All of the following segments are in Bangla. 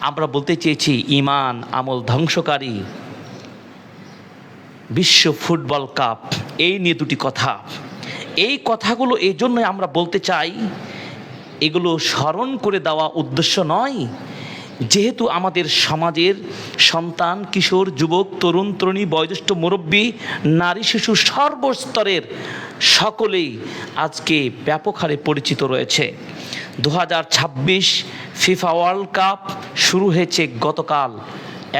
আমরা বলতে চেয়েছি ঈমান আমল ধ্বংসকারী, বিশ্ব ফুটবল কাপ, এই নিয়ে দুটি কথা। এই কথাগুলো এই জন্যই আমরা বলতে চাই, এগুলো স্মরণ করে দেওয়া উদ্দেশ্য নয়, যেহেতু আমাদের সমাজের সন্তান, কিশোর, যুবক, তরুণ তরুণী, বয়োজ্যেষ্ঠ, মুরব্বী, নারী, শিশু সর্বস্তরের সকলেই আজকে ব্যাপক হারে পরিচিত রয়েছে। 2026 ফিফা ওয়ার্ল্ড কাপ শুরু হয়েছে গতকাল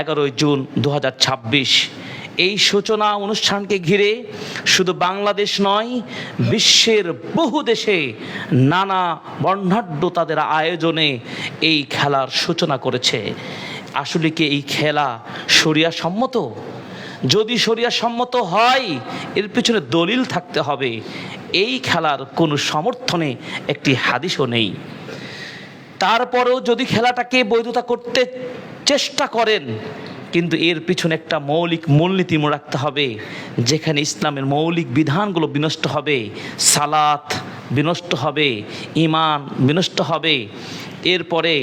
11 জুন 2026। এই সূচনা অনুষ্ঠানকে ঘিরে শুধু বাংলাদেশ নয়, বিশ্বের বহু দেশে নানা বর্ণাঢ্য তাদের আয়োজনে এই খেলার সূচনা করেছে। আসলে কি এই খেলা শরিয়াসম্মত? যদি শরিয়াসম্মত হয়, এর পিছনে দলিল থাকতে হবে। এই খেলার কোনো সমর্থনে একটি হাদিসও নেই। তারপরেও যদি খেলাটাকে বৈধতা করতে চেষ্টা করেন, কিন্তু এর পিছনে একটা মৌলিক মূলনীতি রাখতে হবে, যেখানে ইসলামের মৌলিক বিধানগুলো বিনষ্ট হবে, সালাত বিনষ্ট হবে, ঈমান বিনষ্ট হবে, এরপরে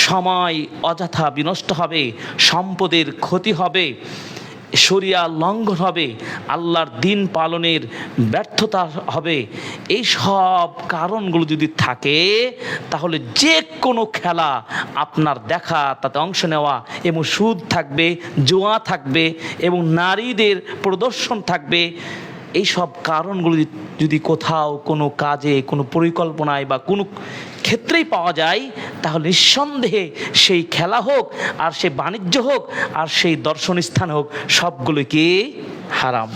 সময় অযথা বিনষ্ট হবে, সম্পদের ক্ষতি হবে, শরিয়া লঙ্ঘন হবে, আল্লাহর দিন পালনের ব্যর্থতা হবে। এই সব কারণগুলো যদি থাকে, তাহলে যে কোনো খেলা আপনার দেখা, তাতে অংশ নেওয়া, এবং সুদ থাকবে, জুয়া থাকবে, এবং নারীদের প্রদর্শন থাকবে। এই সব কারণগুলো যদি কোথাও কোনো কাজে, কোনো পরিকল্পনায় বা কোনো ক্ষেত্রেই পাওয়া যায়, তাহলে নিঃসন্দেহে সেই খেলা হোক, আর সেই বাণিজ্য হোক, আর সেই দর্শন স্থান হোক, সবগুলো কি হারাম।